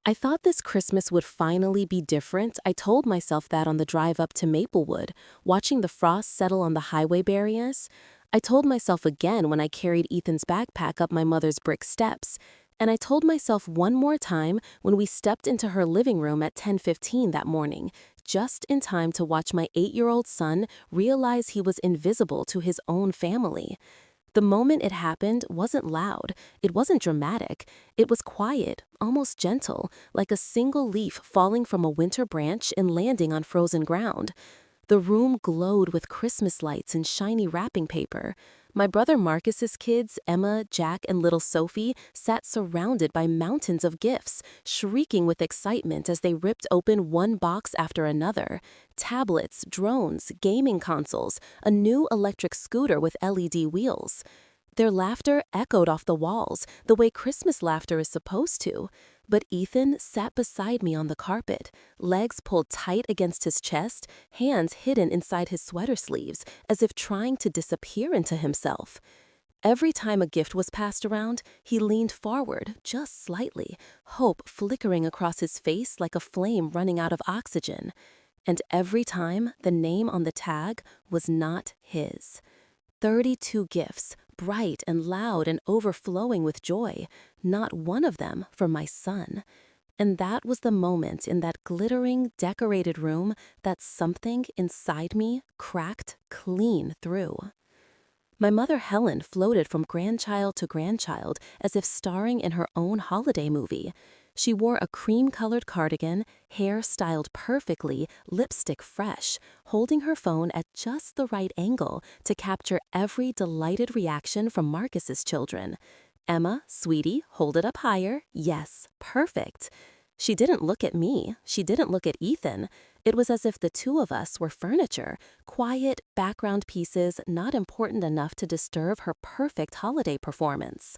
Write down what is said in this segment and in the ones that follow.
I thought this Christmas would finally be different. I told myself that on the drive up to Maplewood, watching the frost settle on the highway barriers. I told myself again when I carried Ethan's backpack up my mother's brick steps. And I told myself one more time when we stepped into her living room at 10:15 that morning, just in time to watch my 8-year-old son realize he was invisible to his own family. The moment it happened wasn't loud, it wasn't dramatic, it was quiet, almost gentle, like a single leaf falling from a winter branch and landing on frozen ground. The room glowed with Christmas lights and shiny wrapping paper. My brother Marcus's kids, Emma, Jack, and little Sophie, sat surrounded by mountains of gifts, shrieking with excitement as they ripped open one box after another. Tablets, drones, gaming consoles, a new electric scooter with LED wheels. Their laughter echoed off the walls, the way Christmas laughter is supposed to. But Ethan sat beside me on the carpet, legs pulled tight against his chest, hands hidden inside his sweater sleeves, as if trying to disappear into himself. Every time a gift was passed around, he leaned forward, just slightly, hope flickering across his face like a flame running out of oxygen. And every time, the name on the tag was not his. 32 gifts, bright and loud and overflowing with joy, not one of them for my son. And that was the moment in that glittering, decorated room that something inside me cracked clean through. My mother Helen floated from grandchild to grandchild as if starring in her own holiday movie. She wore a cream-colored cardigan, hair styled perfectly, lipstick fresh, holding her phone at just the right angle to capture every delighted reaction from Marcus's children. Emma, sweetie, hold it up higher. Yes, perfect. She didn't look at me. She didn't look at Ethan. It was as if the two of us were furniture, quiet background pieces not important enough to disturb her perfect holiday performance.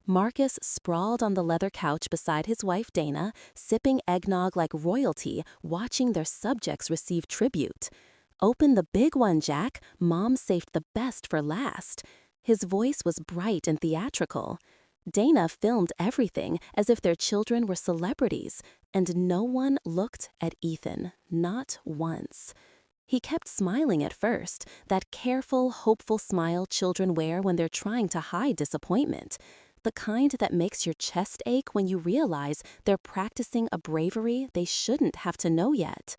Marcus sprawled on the leather couch beside his wife Dana, sipping eggnog like royalty, watching their subjects receive tribute. "Open the big one, Jack. Mom saved the best for last." His voice was bright and theatrical. Dana filmed everything as if their children were celebrities, and no one looked at Ethan, not once. He kept smiling at first, that careful, hopeful smile children wear when they're trying to hide disappointment. The kind that makes your chest ache when you realize they're practicing a bravery they shouldn't have to know yet.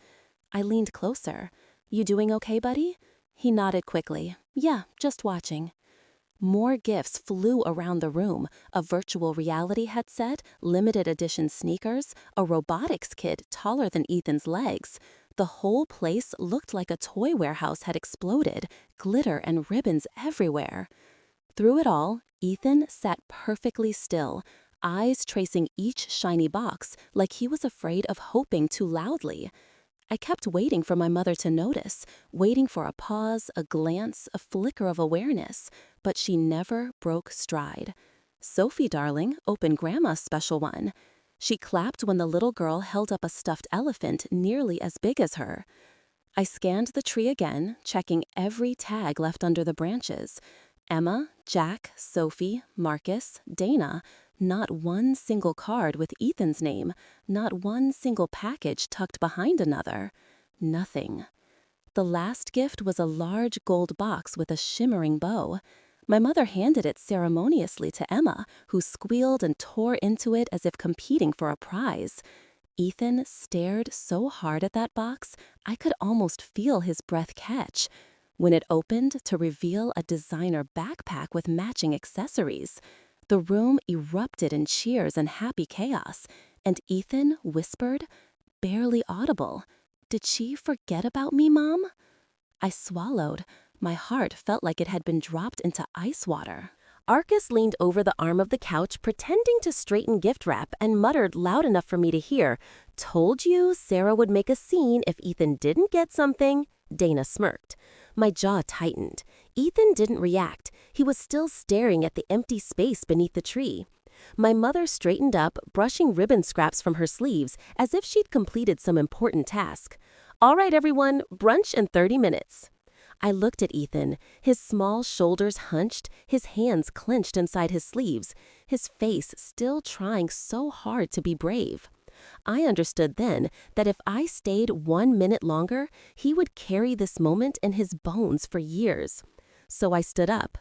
I leaned closer. "You doing okay, buddy?" He nodded quickly. "Yeah, just watching." More gifts flew around the room, a virtual reality headset, limited edition sneakers, a robotics kit taller than Ethan's legs. The whole place looked like a toy warehouse had exploded, glitter and ribbons everywhere. Through it all, Ethan sat perfectly still, eyes tracing each shiny box like he was afraid of hoping too loudly. I kept waiting for my mother to notice, waiting for a pause, a glance, a flicker of awareness, but she never broke stride. "Sophie, darling, open Grandma's special one." She clapped when the little girl held up a stuffed elephant nearly as big as her. I scanned the tree again, checking every tag left under the branches. Emma, Jack, Sophie, Marcus, Dana, not one single card with Ethan's name, not one single package tucked behind another. Nothing. The last gift was a large gold box with a shimmering bow. My mother handed it ceremoniously to Emma, who squealed and tore into it as if competing for a prize. Ethan stared so hard at that box, I could almost feel his breath catch. When it opened to reveal a designer backpack with matching accessories, the room erupted in cheers and happy chaos, and Ethan whispered, barely audible, "Did she forget about me, Mom?" I swallowed. My heart felt like it had been dropped into ice water. Arcus leaned over the arm of the couch, pretending to straighten gift wrap, and muttered loud enough for me to hear, "Told you Sarah would make a scene if Ethan didn't get something." Dana smirked. My jaw tightened. Ethan didn't react. He was still staring at the empty space beneath the tree. My mother straightened up, brushing ribbon scraps from her sleeves, as if she'd completed some important task. "All right, everyone, brunch in 30 minutes. I looked at Ethan, his small shoulders hunched, his hands clenched inside his sleeves, his face still trying so hard to be brave. I understood then that if I stayed 1 minute longer, he would carry this moment in his bones for years. So I stood up.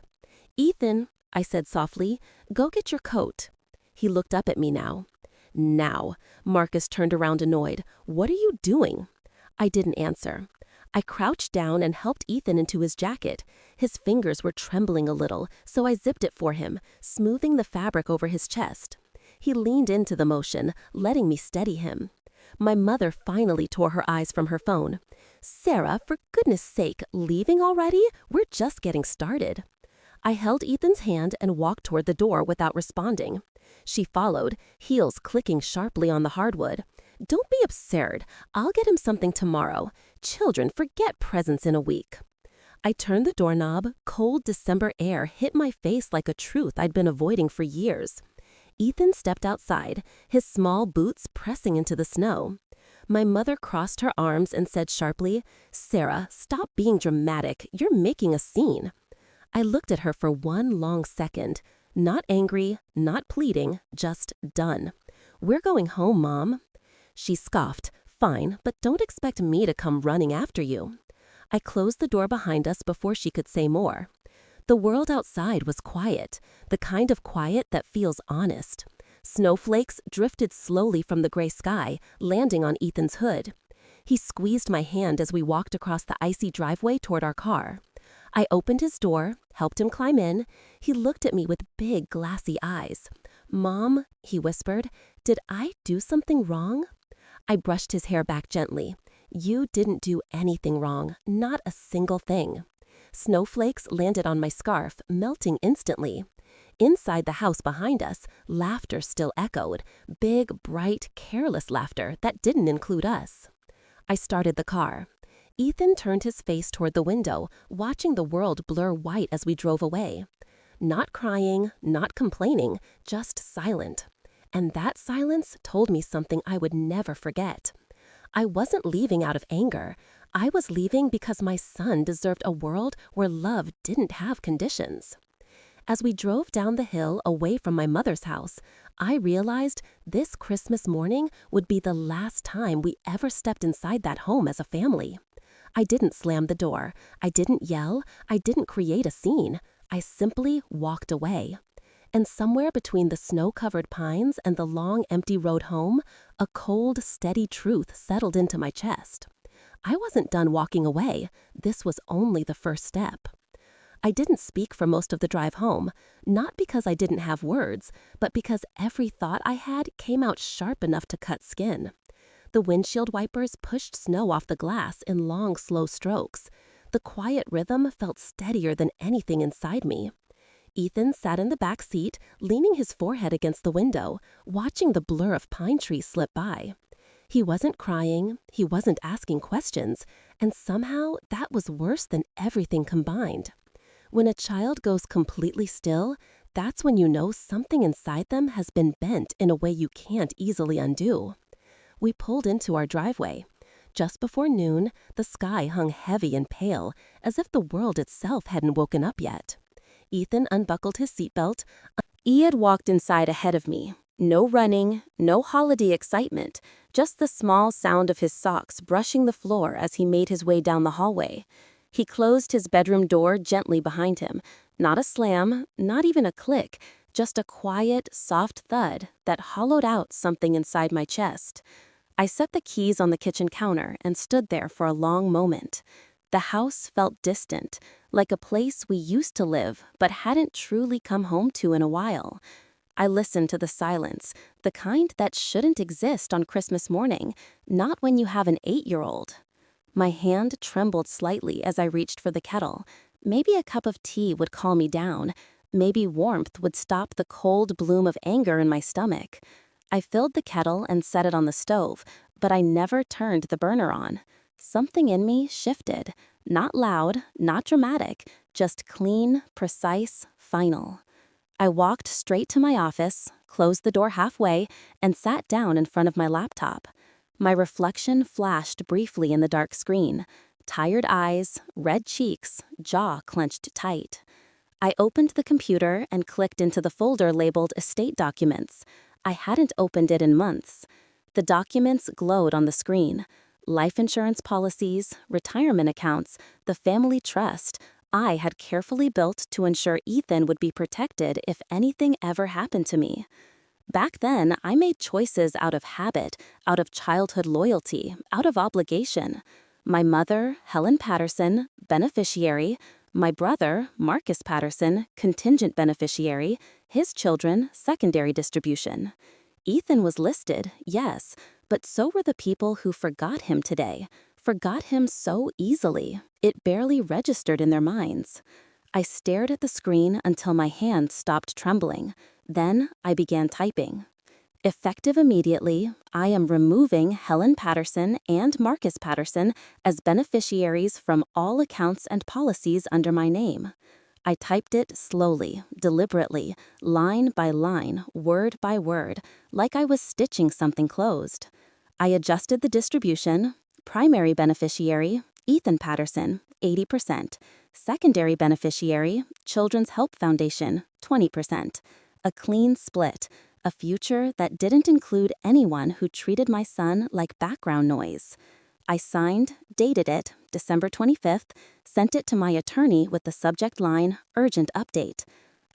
"Ethan," I said softly, "go get your coat." He looked up at me now. "Now." Marcus turned around annoyed. "What are you doing?" I didn't answer. I crouched down and helped Ethan into his jacket. His fingers were trembling a little, so I zipped it for him, smoothing the fabric over his chest. He leaned into the motion, letting me steady him. My mother finally tore her eyes from her phone. "Sarah, for goodness sake, leaving already? We're just getting started." I held Ethan's hand and walked toward the door without responding. She followed, heels clicking sharply on the hardwood. "Don't be absurd. I'll get him something tomorrow. Children forget presents in a week." I turned the doorknob. Cold December air hit my face like a truth I'd been avoiding for years. Ethan stepped outside, his small boots pressing into the snow. My mother crossed her arms and said sharply, "Sarah, stop being dramatic. You're making a scene." I looked at her for one long second. Not angry, not pleading, just done. "We're going home, Mom." She scoffed. "Fine, but don't expect me to come running after you." I closed the door behind us before she could say more. The world outside was quiet, the kind of quiet that feels honest. Snowflakes drifted slowly from the gray sky, landing on Ethan's hood. He squeezed my hand as we walked across the icy driveway toward our car. I opened his door, helped him climb in. He looked at me with big, glassy eyes. "Mom," he whispered, "did I do something wrong?" I brushed his hair back gently. "You didn't do anything wrong, not a single thing." Snowflakes landed on my scarf, melting instantly. Inside the house behind us, laughter still echoed, big, bright, careless laughter that didn't include us. I started the car. Ethan turned his face toward the window, watching the world blur white as we drove away. Not crying, not complaining, just silent. And that silence told me something I would never forget. I wasn't leaving out of anger. I was leaving because my son deserved a world where love didn't have conditions. As we drove down the hill away from my mother's house, I realized this Christmas morning would be the last time we ever stepped inside that home as a family. I didn't slam the door. I didn't yell. I didn't create a scene. I simply walked away. And somewhere between the snow-covered pines and the long, empty road home, a cold, steady truth settled into my chest. I wasn't done walking away. This was only the first step. I didn't speak for most of the drive home, not because I didn't have words, but because every thought I had came out sharp enough to cut skin. The windshield wipers pushed snow off the glass in long, slow strokes. The quiet rhythm felt steadier than anything inside me. Ethan sat in the back seat, leaning his forehead against the window, watching the blur of pine trees slip by. He wasn't crying, he wasn't asking questions, and somehow that was worse than everything combined. When a child goes completely still, that's when you know something inside them has been bent in a way you can't easily undo. We pulled into our driveway. Just before noon, the sky hung heavy and pale, as if the world itself hadn't woken up yet. Ethan unbuckled his seatbelt. He had walked inside ahead of me. No running, no holiday excitement, just the small sound of his socks brushing the floor as he made his way down the hallway. He closed his bedroom door gently behind him. Not a slam, not even a click, just a quiet, soft thud that hollowed out something inside my chest. I set the keys on the kitchen counter and stood there for a long moment. The house felt distant, like a place we used to live but hadn't truly come home to in a while. I listened to the silence, the kind that shouldn't exist on Christmas morning, not when you have an 8-year-old. My hand trembled slightly as I reached for the kettle. Maybe a cup of tea would calm me down. Maybe warmth would stop the cold bloom of anger in my stomach. I filled the kettle and set it on the stove, but I never turned the burner on. Something in me shifted. Not loud, not dramatic, just clean, precise, final. I walked straight to my office, closed the door halfway, and sat down in front of my laptop. My reflection flashed briefly in the dark screen. Tired eyes, red cheeks, jaw clenched tight. I opened the computer and clicked into the folder labeled Estate Documents. I hadn't opened it in months. The documents glowed on the screen. Life insurance policies, retirement accounts, the family trust I had carefully built to ensure Ethan would be protected if anything ever happened to me. Back then, I made choices out of habit, out of childhood loyalty, out of obligation. My mother, Helen Patterson, beneficiary. My brother, Marcus Patterson, contingent beneficiary. His children, secondary distribution. Ethan was listed, yes, but so were the people who forgot him today. Forgot him so easily. It barely registered in their minds. I stared at the screen until my hands stopped trembling. Then I began typing. Effective immediately, I am removing Helen Patterson and Marcus Patterson as beneficiaries from all accounts and policies under my name. I typed it slowly, deliberately, line by line, word by word, like I was stitching something closed. I adjusted the distribution. Primary beneficiary, Ethan Patterson, 80%. Secondary beneficiary, Children's Help Foundation, 20%. A clean split, a future that didn't include anyone who treated my son like background noise. I signed, dated it, December 25th, sent it to my attorney with the subject line, urgent update.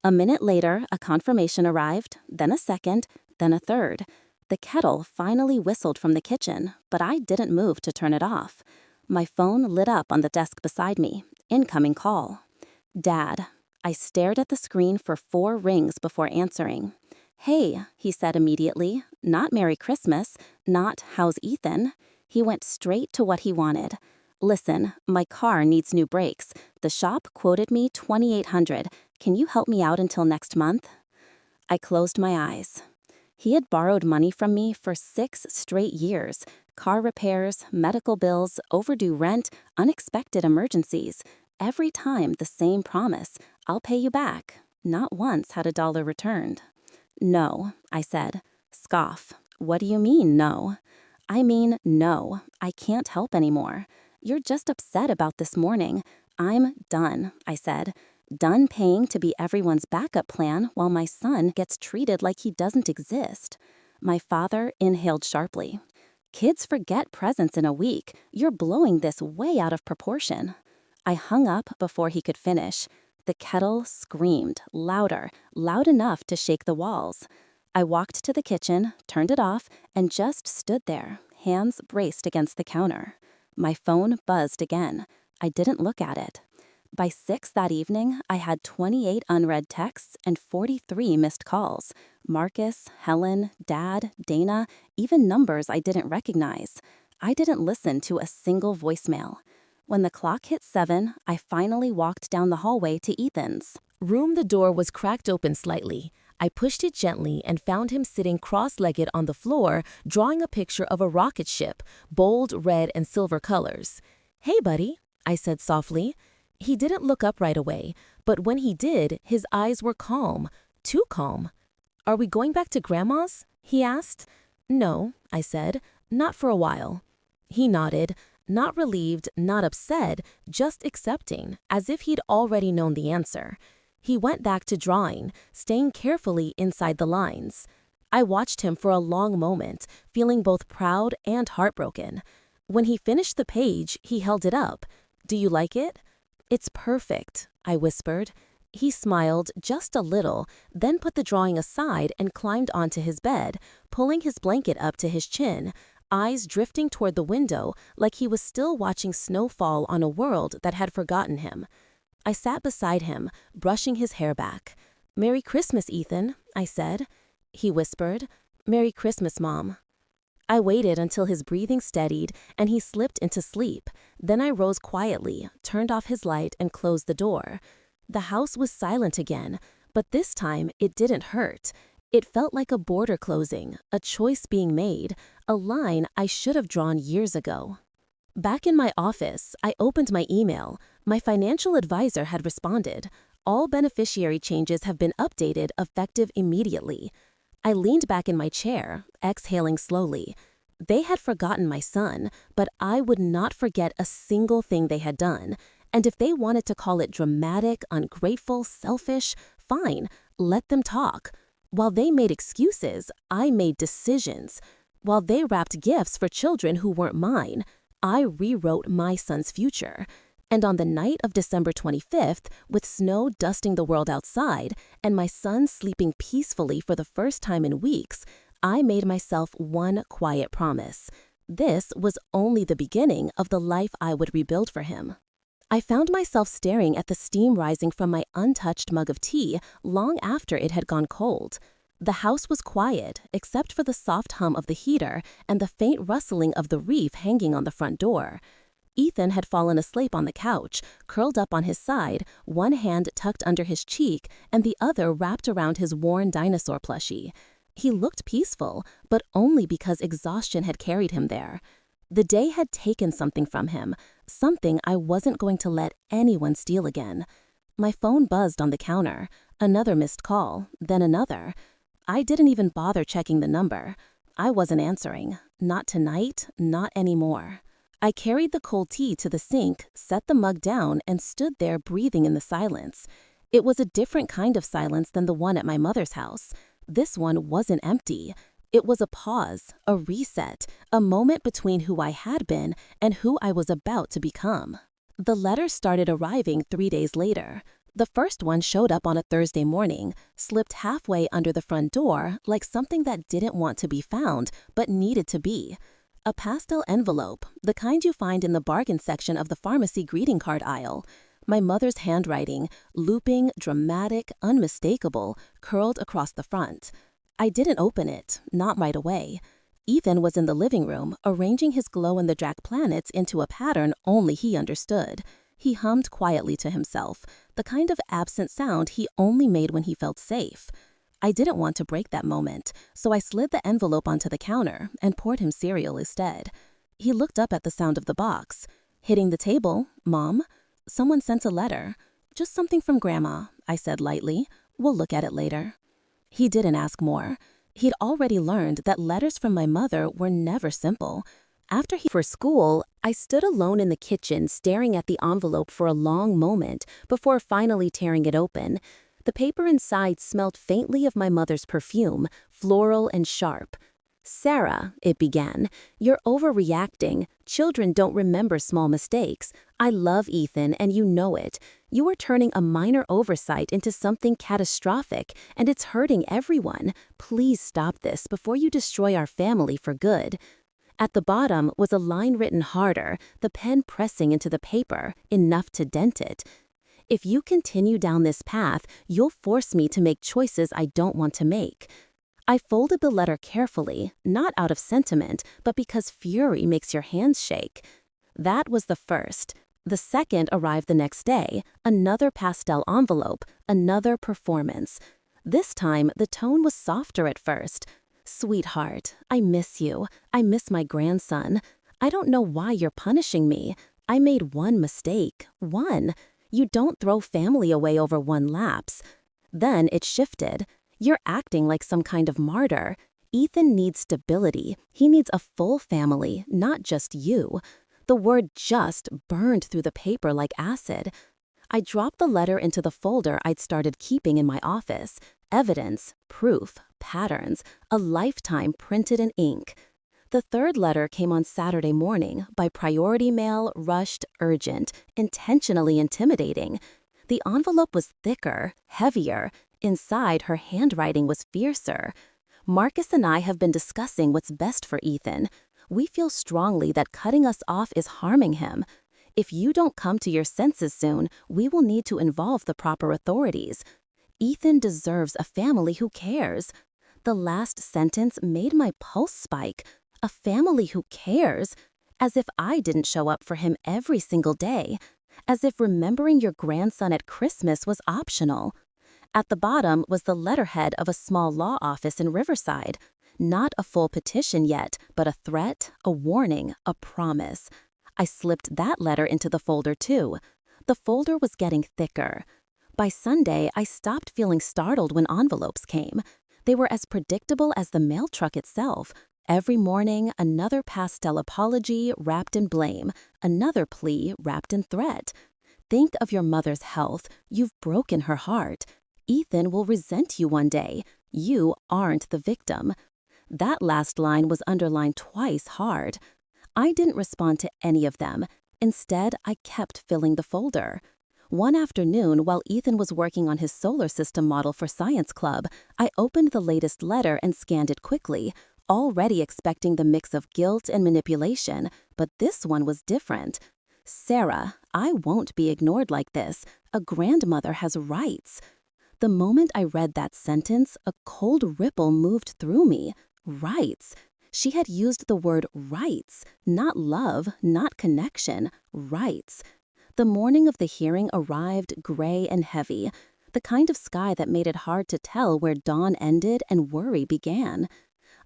A minute later, a confirmation arrived, then a second, then a third. The kettle finally whistled from the kitchen, but I didn't move to turn it off. My phone lit up on the desk beside me. Incoming call. Dad. I stared at the screen for 4 rings before answering. Hey, he said immediately. Not Merry Christmas, not how's Ethan. He went straight to what he wanted. Listen, my car needs new brakes. The shop quoted me $2,800. Can you help me out until next month? I closed my eyes. He had borrowed money from me for 6 straight years. Car repairs, medical bills, overdue rent, unexpected emergencies. Every time the same promise, I'll pay you back. Not once had a dollar returned. No, I said. Scoff. What do you mean, no? I mean, no, I can't help anymore. You're just upset about this morning. I'm done, I said. Done paying to be everyone's backup plan while my son gets treated like he doesn't exist. My father inhaled sharply. Kids forget presents in a week. You're blowing this way out of proportion. I hung up before he could finish. The kettle screamed, louder, loud enough to shake the walls. I walked to the kitchen, turned it off, and just stood there, hands braced against the counter. My phone buzzed again. I didn't look at it. By 6 that evening, I had 28 unread texts and 43 missed calls. Marcus, Helen, Dad, Dana, even numbers I didn't recognize. I didn't listen to a single voicemail. When the clock hit 7, I finally walked down the hallway to Ethan's. The door was cracked open slightly. I pushed it gently and found him sitting cross-legged on the floor, drawing a picture of a rocket ship, bold red and silver colors. Hey, buddy, I said softly. He didn't look up right away, but when he did, his eyes were calm, too calm. Are we going back to Grandma's? He asked. No, I said, not for a while. He nodded, not relieved, not upset, just accepting, as if he'd already known the answer. He went back to drawing, staying carefully inside the lines. I watched him for a long moment, feeling both proud and heartbroken. When he finished the page, he held it up. Do you like it? It's perfect, I whispered. He smiled just a little, then put the drawing aside and climbed onto his bed, pulling his blanket up to his chin, eyes drifting toward the window like he was still watching snow fall on a world that had forgotten him. I sat beside him, brushing his hair back. Merry Christmas, Ethan, I said. He whispered, Merry Christmas, Mom. I waited until his breathing steadied and he slipped into sleep. Then I rose quietly, turned off his light, and closed the door. The house was silent again, but this time it didn't hurt. It felt like a border closing, a choice being made, a line I should have drawn years ago. Back in my office, I opened my email. My financial advisor had responded. All beneficiary changes have been updated, effective immediately. I leaned back in my chair, exhaling slowly. They had forgotten my son, but I would not forget a single thing they had done. And if they wanted to call it dramatic, ungrateful, selfish, fine, let them talk. While they made excuses, I made decisions. While they wrapped gifts for children who weren't mine, I rewrote my son's future. And on the night of December 25th, with snow dusting the world outside and my son sleeping peacefully for the first time in weeks, I made myself one quiet promise. This was only the beginning of the life I would rebuild for him. I found myself staring at the steam rising from my untouched mug of tea long after it had gone cold. The house was quiet, except for the soft hum of the heater and the faint rustling of the reef hanging on the front door. Ethan had fallen asleep on the couch, curled up on his side, one hand tucked under his cheek and the other wrapped around his worn dinosaur plushie. He looked peaceful, but only because exhaustion had carried him there. The day had taken something from him, something I wasn't going to let anyone steal again. My phone buzzed on the counter. Another missed call, then another. I didn't even bother checking the number. I wasn't answering. Not tonight, not anymore. I carried the cold tea to the sink, set the mug down, and stood there breathing in the silence. It was a different kind of silence than the one at my mother's house. This one wasn't empty. It was a pause, a reset, a moment between who I had been and who I was about to become. The letters started arriving 3 days later. The first one showed up on a Thursday morning, slipped halfway under the front door like something that didn't want to be found but needed to be. A pastel envelope, the kind you find in the bargain section of the pharmacy greeting card aisle. My mother's handwriting, looping, dramatic, unmistakable, curled across the front. I didn't open it, not right away. Ethan was in the living room, arranging his glow-in-the-dark planets into a pattern only he understood. He hummed quietly to himself, the kind of absent sound he only made when he felt safe. I didn't want to break that moment, so I slid the envelope onto the counter and poured him cereal instead. He looked up at the sound of the box. Hitting the table, "Mom, someone sent a letter. Just something from Grandma," I said lightly. "We'll look at it later." He didn't ask more. He'd already learned that letters from my mother were never simple. For school, I stood alone in the kitchen staring at the envelope for a long moment before finally tearing it open. The paper inside smelled faintly of my mother's perfume, floral and sharp. "Sarah," it began, "you're overreacting. Children don't remember small mistakes. I love Ethan, and you know it. You are turning a minor oversight into something catastrophic, and it's hurting everyone. Please stop this before you destroy our family for good." At the bottom was a line written harder, the pen pressing into the paper, enough to dent it. "If you continue down this path, you'll force me to make choices I don't want to make." I folded the letter carefully, not out of sentiment, but because fury makes your hands shake. That was the first. The second arrived the next day, another pastel envelope, another performance. This time, the tone was softer at first. "Sweetheart, I miss you. I miss my grandson. I don't know why you're punishing me. I made one mistake. One. You don't throw family away over one lapse." Then it shifted. "You're acting like some kind of martyr. Ethan needs stability. He needs a full family, not just you." The word "just" burned through the paper like acid. I dropped the letter into the folder I'd started keeping in my office. Evidence, proof, patterns, a lifetime printed in ink. The third letter came on Saturday morning, by priority mail, rushed, urgent, intentionally intimidating. The envelope was thicker, heavier. Inside, her handwriting was fiercer. "Marcus and I have been discussing what's best for Ethan. We feel strongly that cutting us off is harming him. If you don't come to your senses soon, we will need to involve the proper authorities. Ethan deserves a family who cares." The last sentence made my pulse spike. A family who cares? As if I didn't show up for him every single day. As if remembering your grandson at Christmas was optional. At the bottom was the letterhead of a small law office in Riverside. Not a full petition yet, but a threat, a warning, a promise. I slipped that letter into the folder too. The folder was getting thicker. By Sunday, I stopped feeling startled when envelopes came. They were as predictable as the mail truck itself. Every morning, another pastel apology wrapped in blame, another plea wrapped in threat. "Think of your mother's health. You've broken her heart. Ethan will resent you one day. You aren't the victim." That last line was underlined twice hard. I didn't respond to any of them. Instead, I kept filling the folder. One afternoon, while Ethan was working on his solar system model for Science Club, I opened the latest letter and scanned it quickly, already expecting the mix of guilt and manipulation, but this one was different. Sarah, I won't be ignored like this. A grandmother has rights. The moment I read that sentence, a cold ripple moved through me. Rights. She had used the word rights, not love, not connection, rights. The morning of the hearing arrived gray and heavy, the kind of sky that made it hard to tell where dawn ended and worry began.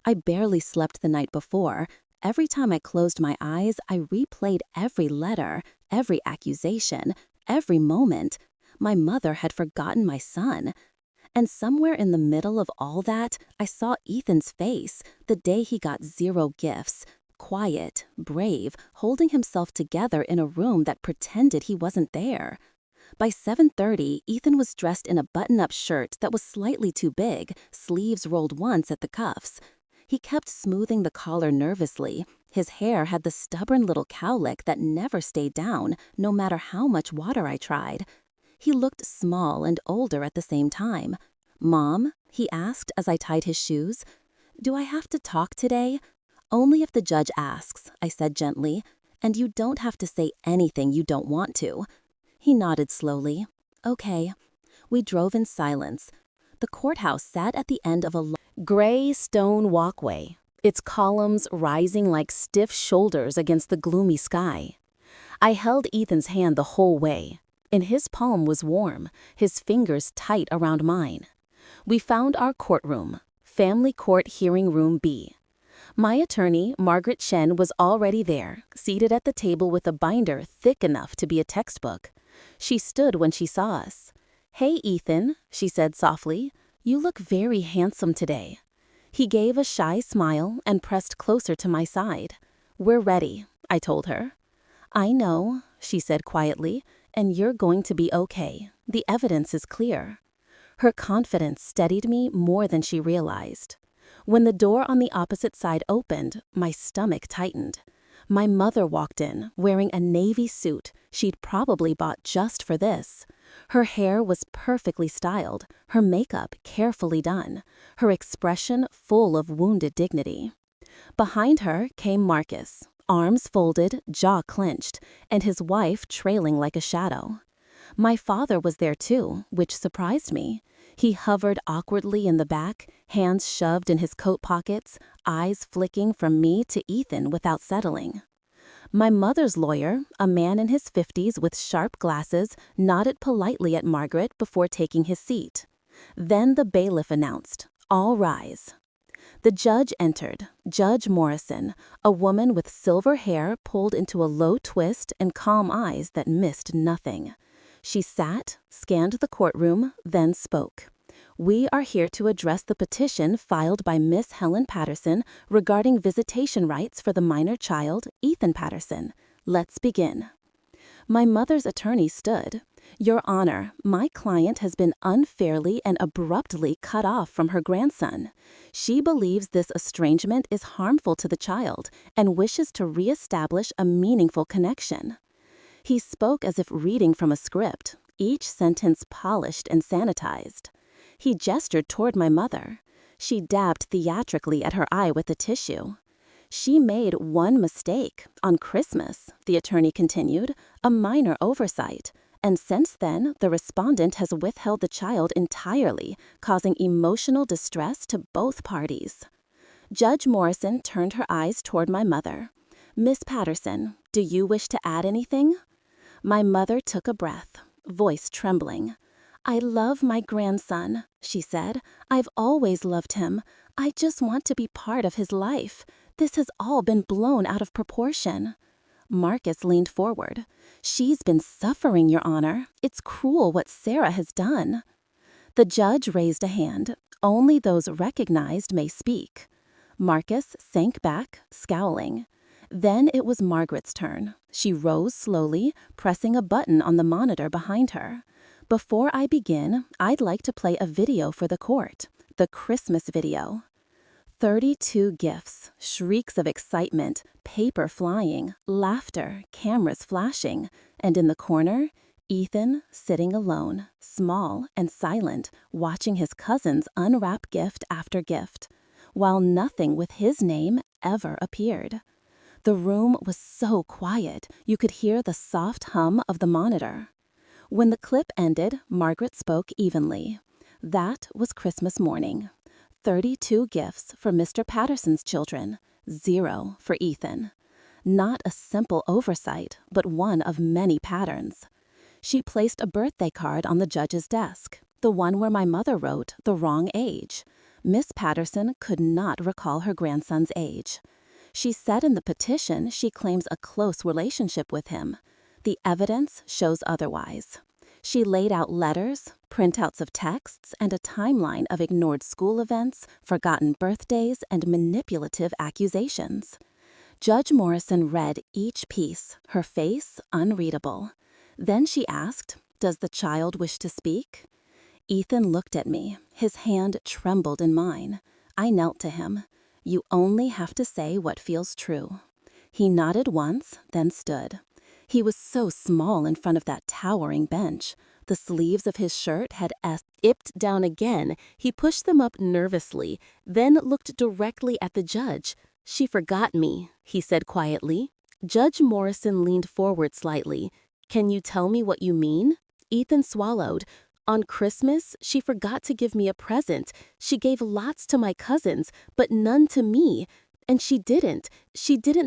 I barely slept the night before. Every time I closed my eyes, I replayed every letter, every accusation, every moment. My mother had forgotten my son. And somewhere in the middle of all that, I saw Ethan's face, the day he got 0 gifts. Quiet, brave, holding himself together in a room that pretended he wasn't there. By 7:30, Ethan was dressed in a button-up shirt that was slightly too big, sleeves rolled once at the cuffs. He kept smoothing the collar nervously. His hair had the stubborn little cowlick that never stayed down, no matter how much water I tried. He looked small and older at the same time. "Mom?" he asked as I tied his shoes. "Do I have to talk today?" "Only if the judge asks," I said gently, "and you don't have to say anything you don't want to." He nodded slowly. "Okay." We drove in silence. The courthouse sat at the end of a gray stone walkway, its columns rising like stiff shoulders against the gloomy sky. I held Ethan's hand the whole way, and his palm was warm, his fingers tight around mine. We found our courtroom, Family Court Hearing Room B. My attorney, Margaret Chen, was already there, seated at the table with a binder thick enough to be a textbook. She stood when she saw us. "Hey, Ethan," she said softly. "You look very handsome today." He gave a shy smile and pressed closer to my side. "We're ready," I told her. "I know," she said quietly, "and you're going to be okay. The evidence is clear." Her confidence steadied me more than she realized. When the door on the opposite side opened, my stomach tightened. My mother walked in, wearing a navy suit she'd probably bought just for this. Her hair was perfectly styled, her makeup carefully done, her expression full of wounded dignity. Behind her came Marcus, arms folded, jaw clenched, and his wife trailing like a shadow. My father was there too, which surprised me. He hovered awkwardly in the back, hands shoved in his coat pockets, eyes flicking from me to Ethan without settling. My mother's lawyer, a man in his 50s with sharp glasses, nodded politely at Margaret before taking his seat. Then the bailiff announced, "All rise." The judge entered, Judge Morrison, a woman with silver hair pulled into a low twist and calm eyes that missed nothing. She sat, scanned the courtroom, then spoke. "We are here to address the petition filed by Miss Helen Patterson regarding visitation rights for the minor child, Ethan Patterson. Let's begin." My mother's attorney stood. "Your Honor, my client has been unfairly and abruptly cut off from her grandson. She believes this estrangement is harmful to the child and wishes to reestablish a meaningful connection." He spoke as if reading from a script, each sentence polished and sanitized. He gestured toward my mother. She dabbed theatrically at her eye with a tissue. "She made one mistake on Christmas," the attorney continued, "a minor oversight. And since then, the respondent has withheld the child entirely, causing emotional distress to both parties." Judge Morrison turned her eyes toward my mother. "Miss Patterson, do you wish to add anything?" My mother took a breath, voice trembling. "I love my grandson," she said. "I've always loved him. I just want to be part of his life. This has all been blown out of proportion." Marcus leaned forward. "She's been suffering, Your Honor. It's cruel what Sarah has done." The judge raised a hand. Only those recognized may speak. Marcus sank back, scowling. Then it was Margaret's turn. She rose slowly, pressing a button on the monitor behind her. "Before I begin, I'd like to play a video for the court. The Christmas video." 32 gifts, shrieks of excitement, paper flying, laughter, cameras flashing, and in the corner, Ethan sitting alone, small and silent, watching his cousins unwrap gift after gift, while nothing with his name ever appeared. The room was so quiet, you could hear the soft hum of the monitor. When the clip ended, Margaret spoke evenly. That was Christmas morning. 32 gifts for Mr. Patterson's children, 0 for Ethan. Not a simple oversight, but one of many patterns. She placed a birthday card on the judge's desk, the one where my mother wrote the wrong age. Miss Patterson could not recall her grandson's age. She said in the petition she claims a close relationship with him. The evidence shows otherwise. She laid out letters, printouts of texts, and a timeline of ignored school events, forgotten birthdays, and manipulative accusations. Judge Morrison read each piece, her face unreadable. Then she asked, "Does the child wish to speak?" Ethan looked at me. His hand trembled in mine. I knelt to him. "You only have to say what feels true." He nodded once, then stood. He was so small in front of that towering bench. The sleeves of his shirt had zipped down again. He pushed them up nervously, then looked directly at the judge. "She forgot me," he said quietly. Judge Morrison leaned forward slightly. "Can you tell me what you mean?" Ethan swallowed. "On Christmas, she forgot to give me a present. She gave lots to my cousins, but none to me. And she didn't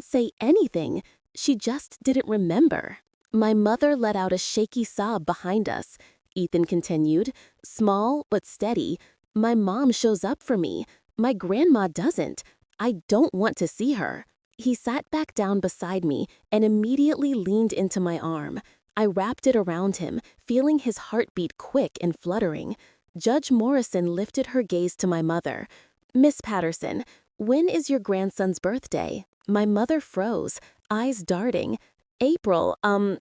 say anything. She just didn't remember." My mother let out a shaky sob behind us. Ethan continued, "Small but steady. My mom shows up for me. My grandma doesn't. I don't want to see her." He sat back down beside me and immediately leaned into my arm. I wrapped it around him, feeling his heartbeat quick and fluttering. Judge Morrison lifted her gaze to my mother. "Miss Patterson, when is your grandson's birthday?" My mother froze, eyes darting. "April,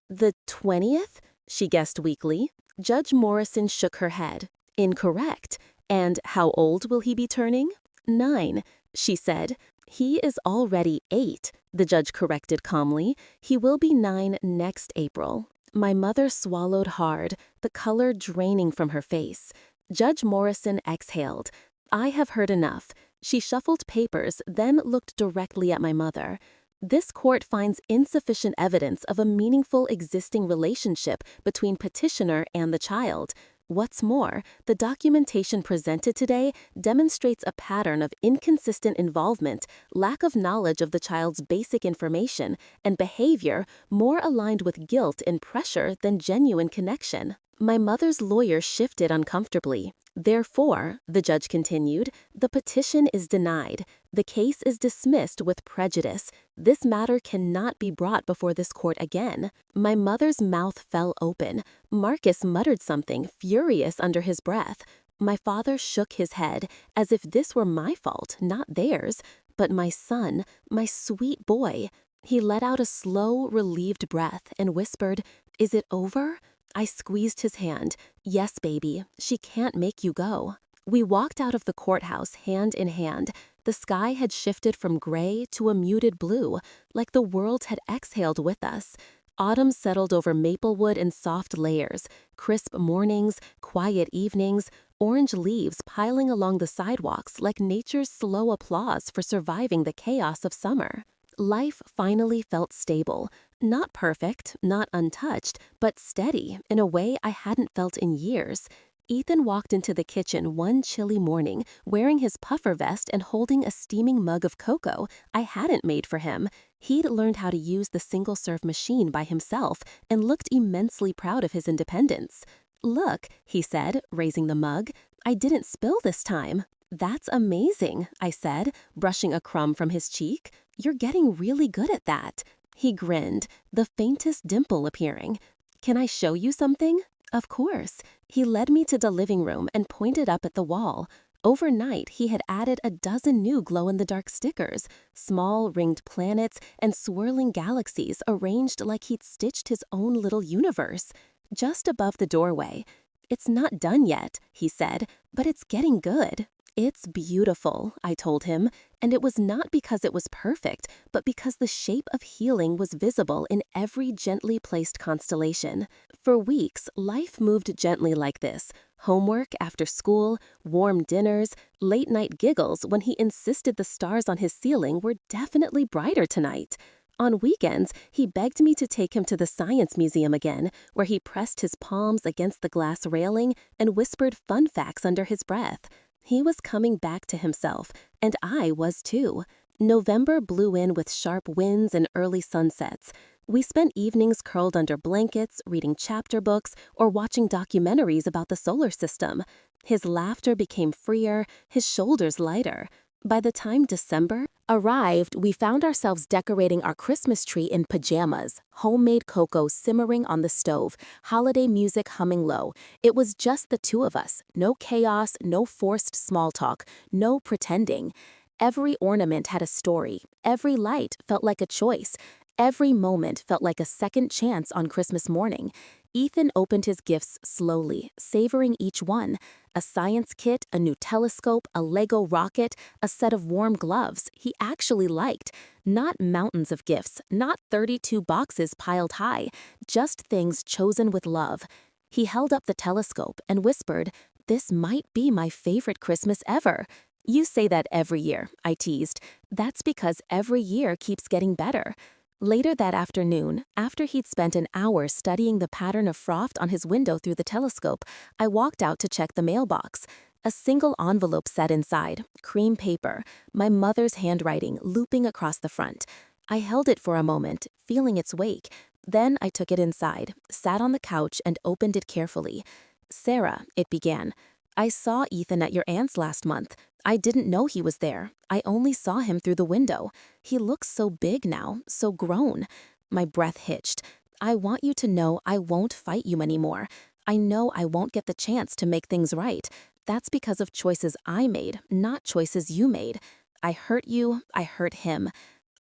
the 20th?" she guessed weakly. Judge Morrison shook her head. "Incorrect. And how old will he be turning?" "9, she said. "He is already 8, the judge corrected calmly. "He will be 9 next April." My mother swallowed hard, the color draining from her face. Judge Morrison exhaled. "I have heard enough." She shuffled papers, then looked directly at my mother. "This court finds insufficient evidence of a meaningful existing relationship between petitioner and the child. What's more, the documentation presented today demonstrates a pattern of inconsistent involvement, lack of knowledge of the child's basic information, and behavior more aligned with guilt and pressure than genuine connection." My mother's lawyer shifted uncomfortably. "Therefore," the judge continued, "the petition is denied. The case is dismissed with prejudice. This matter cannot be brought before this court again." My mother's mouth fell open. Marcus muttered something, furious under his breath. My father shook his head, as if this were my fault, not theirs. But my son, my sweet boy. He let out a slow, relieved breath and whispered, "Is it over?" I squeezed his hand. "Yes, baby, she can't make you go." We walked out of the courthouse hand in hand. The sky had shifted from gray to a muted blue, like the world had exhaled with us. Autumn settled over Maplewood in soft layers, crisp mornings, quiet evenings, orange leaves piling along the sidewalks like nature's slow applause for surviving the chaos of summer. Life finally felt stable. Not perfect, not untouched, but steady in a way I hadn't felt in years. Ethan walked into the kitchen one chilly morning, wearing his puffer vest and holding a steaming mug of cocoa I hadn't made for him. He'd learned how to use the single-serve machine by himself and looked immensely proud of his independence. "Look," he said, raising the mug, "I didn't spill this time." "That's amazing," I said, brushing a crumb from his cheek. "You're getting really good at that." He grinned, the faintest dimple appearing. "Can I show you something?" "Of course." He led me to the living room and pointed up at the wall. Overnight, he had added a dozen new glow-in-the-dark stickers, small ringed planets and swirling galaxies arranged like he'd stitched his own little universe. Just above the doorway. "It's not done yet," he said, "but it's getting good." It's beautiful, I told him, and it was not because it was perfect, but because the shape of healing was visible in every gently placed constellation. For weeks, life moved gently like this. Homework after school, warm dinners, late-night giggles when he insisted the stars on his ceiling were definitely brighter tonight. On weekends, he begged me to take him to the Science Museum again, where he pressed his palms against the glass railing and whispered fun facts under his breath. He was coming back to himself, and I was too. November blew in with sharp winds and early sunsets. We spent evenings curled under blankets, reading chapter books, or watching documentaries about the solar system. His laughter became freer, his shoulders lighter. By the time December arrived, we found ourselves decorating our Christmas tree in pajamas, homemade cocoa simmering on the stove, holiday music humming low. It was just the two of us. No chaos, no forced small talk, no pretending. Every ornament had a story. Every light felt like a choice. Every moment felt like a second chance on Christmas morning. Ethan opened his gifts slowly, savoring each one. A science kit, a new telescope, a Lego rocket, a set of warm gloves he actually liked. Not mountains of gifts, not 32 boxes piled high, just things chosen with love. He held up the telescope and whispered, "This might be my favorite Christmas ever." "You say that every year," I teased. "That's because every year keeps getting better." Later that afternoon, after he'd spent an hour studying the pattern of frost on his window through the telescope, I walked out to check the mailbox. A single envelope sat inside, cream paper, my mother's handwriting looping across the front. I held it for a moment, feeling its weight. Then I took it inside, sat on the couch, and opened it carefully. "Sarah," it began, "I saw Ethan at your aunt's last month. I didn't know he was there. I only saw him through the window. He looks so big now, so grown." My breath hitched. "I want you to know I won't fight you anymore. I know I won't get the chance to make things right. That's because of choices I made, not choices you made. I hurt you, I hurt him.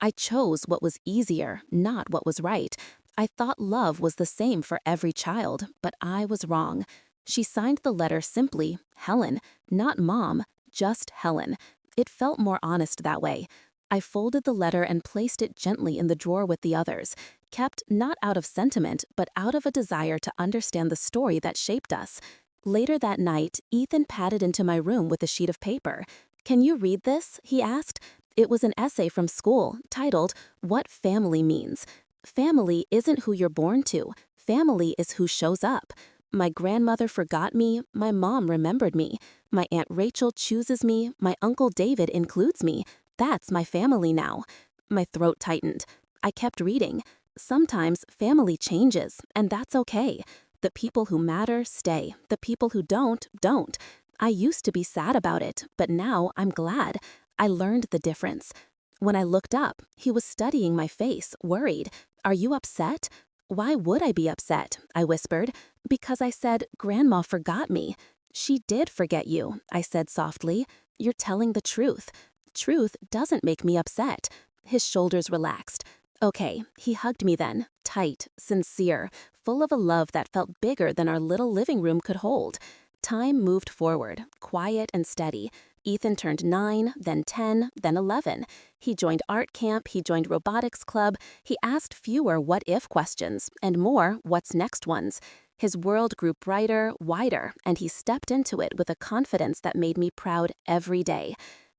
I chose what was easier, not what was right. I thought love was the same for every child, but I was wrong." She signed the letter simply, Helen, not Mom, just Helen. It felt more honest that way. I folded the letter and placed it gently in the drawer with the others, kept not out of sentiment, but out of a desire to understand the story that shaped us. Later that night, Ethan padded into my room with a sheet of paper. "Can you read this?" he asked. It was an essay from school, titled, "What Family Means." Family isn't who you're born to. Family is who shows up. My grandmother forgot me, my mom remembered me. My Aunt Rachel chooses me, my Uncle David includes me. That's my family now. My throat tightened. I kept reading. Sometimes family changes, and that's okay. The people who matter stay. The people who don't, don't. I used to be sad about it, but now I'm glad. I learned the difference. When I looked up, he was studying my face, worried. "Are you upset?" "Why would I be upset?" I whispered. "Because I said Grandma forgot me." "She did forget you," I said softly. "You're telling the truth. Truth doesn't make me upset." His shoulders relaxed. "Okay," he hugged me then, tight, sincere, full of a love that felt bigger than our little living room could hold. Time moved forward, quiet and steady. Ethan turned 9, then 10, then 11. He joined art camp, he joined robotics club. He asked fewer what-if questions and more what's next ones. His world grew brighter, wider, and he stepped into it with a confidence that made me proud every day.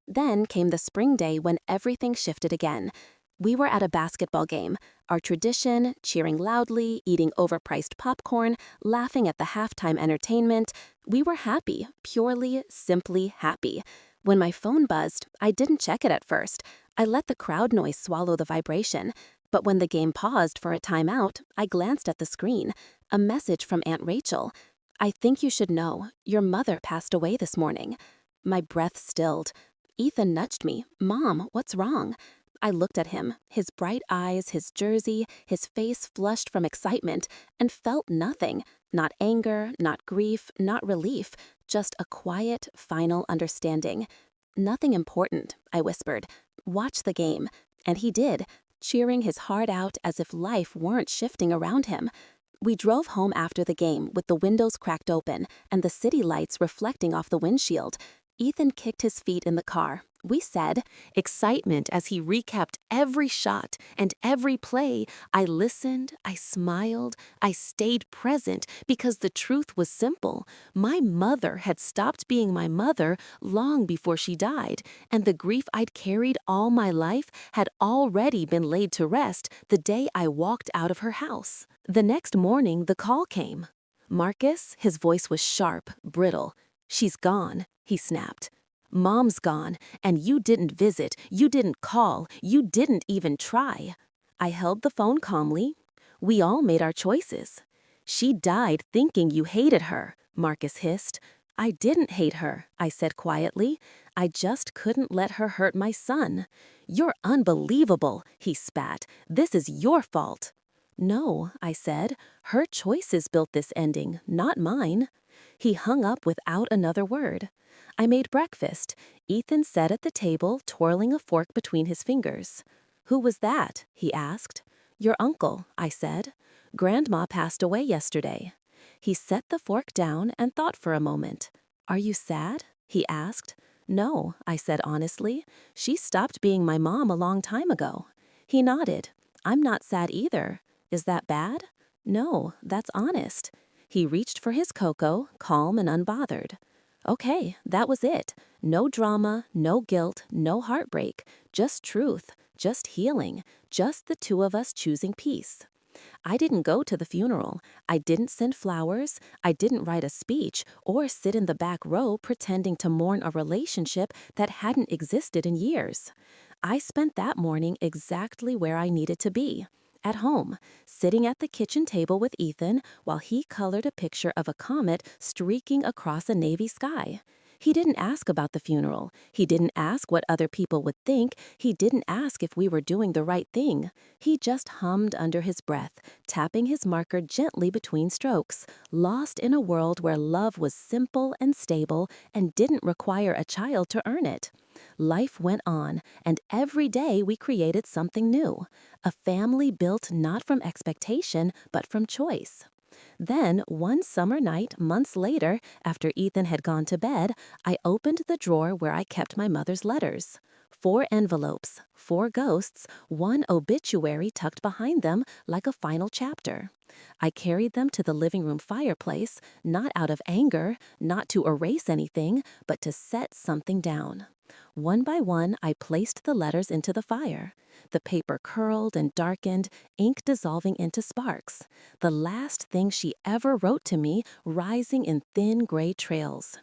Then came the spring day when everything shifted again. We were at a basketball game, our tradition, cheering loudly, eating overpriced popcorn, laughing at the halftime entertainment. We were happy, purely, simply happy. When my phone buzzed, I didn't check it at first. I let the crowd noise swallow the vibration. But when the game paused for a timeout, I glanced at the screen. A message from Aunt Rachel. "I think you should know, your mother passed away this morning." My breath stilled. Ethan nudged me. "Mom, what's wrong?" I looked at him, his bright eyes, his jersey, his face flushed from excitement, and felt nothing. Not anger, not grief, not relief, just a quiet, final understanding. "Nothing important," I whispered. "Watch the game." And he did, cheering his heart out as if life weren't shifting around him. We drove home after the game with the windows cracked open and the city lights reflecting off the windshield. Ethan kicked his feet in the car. We said, excitement as he recapped every shot and every play. I listened, I smiled, I stayed present because the truth was simple. My mother had stopped being my mother long before she died, and the grief I'd carried all my life had already been laid to rest the day I walked out of her house. The next morning, the call came. Marcus, his voice was sharp, brittle. "She's gone," he snapped. "Mom's gone, and you didn't visit, you didn't call, you didn't even try." I held the phone calmly. "We all made our choices." "She died thinking you hated her," Marcus hissed. "I didn't hate her," I said quietly. "I just couldn't let her hurt my son." "You're unbelievable," he spat. "This is your fault." "No," I said. "Her choices built this ending, not mine." He hung up without another word. I made breakfast. Ethan sat at the table, twirling a fork between his fingers. "Who was that?" he asked. "Your uncle," I said. "Grandma passed away yesterday." He set the fork down and thought for a moment. "Are you sad?" he asked. "No," I said honestly. "She stopped being my mom a long time ago." He nodded. "I'm not sad either. Is that bad?" "No, that's honest." He reached for his cocoa, calm and unbothered. Okay, that was it. No drama, no guilt, no heartbreak. Just truth, just healing, just the two of us choosing peace. I didn't go to the funeral. I didn't send flowers. I didn't write a speech or sit in the back row pretending to mourn a relationship that hadn't existed in years. I spent that morning exactly where I needed to be. At home, sitting at the kitchen table with Ethan while he colored a picture of a comet streaking across a navy sky. He didn't ask about the funeral. He didn't ask what other people would think. He didn't ask if we were doing the right thing. He just hummed under his breath, tapping his marker gently between strokes, lost in a world where love was simple and stable and didn't require a child to earn it. Life went on, and every day we created something new. A family built not from expectation, but from choice. Then, one summer night, months later, after Ethan had gone to bed, I opened the drawer where I kept my mother's letters. 4 envelopes, 4 ghosts, 1 obituary tucked behind them like a final chapter. I carried them to the living room fireplace, not out of anger, not to erase anything, but to set something down. One by one, I placed the letters into the fire. The paper curled and darkened, ink dissolving into sparks. The last thing she ever wrote to me, rising in thin gray trails.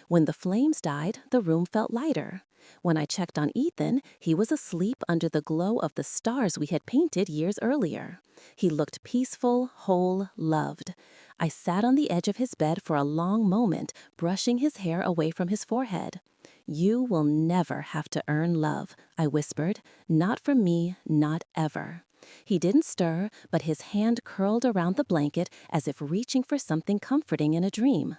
When the flames died, the room felt lighter. When I checked on Ethan, he was asleep under the glow of the stars we had painted years earlier. He looked peaceful, whole, loved. I sat on the edge of his bed for a long moment, brushing his hair away from his forehead. "You will never have to earn love," I whispered. "Not from me, not ever." He didn't stir, but his hand curled around the blanket as if reaching for something comforting in a dream.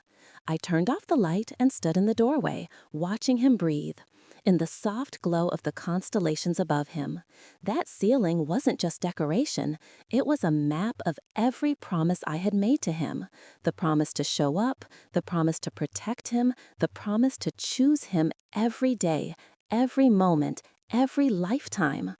I turned off the light and stood in the doorway, watching him breathe. In the soft glow of the constellations above him. That ceiling wasn't just decoration. It was a map of every promise I had made to him. The promise to show up, the promise to protect him, the promise to choose him every day, every moment, every lifetime.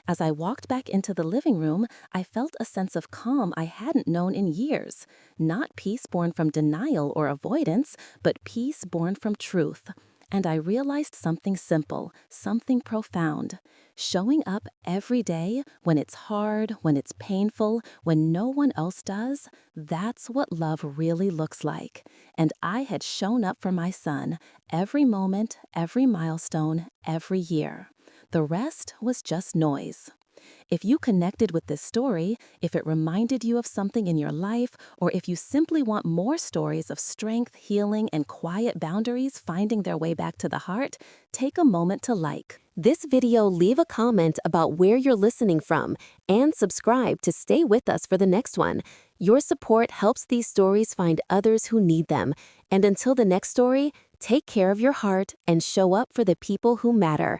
As I walked back into the living room, I felt a sense of calm I hadn't known in years. Not peace born from denial or avoidance, but peace born from truth. And I realized something simple, something profound. Showing up every day, when it's hard, when it's painful, when no one else does, that's what love really looks like. And I had shown up for my son, every moment, every milestone, every year. The rest was just noise. If you connected with this story, if it reminded you of something in your life, or if you simply want more stories of strength, healing, and quiet boundaries finding their way back to the heart, take a moment to like this video, leave a comment about where you're listening from, and subscribe to stay with us for the next one. Your support helps these stories find others who need them. And until the next story, take care of your heart and show up for the people who matter.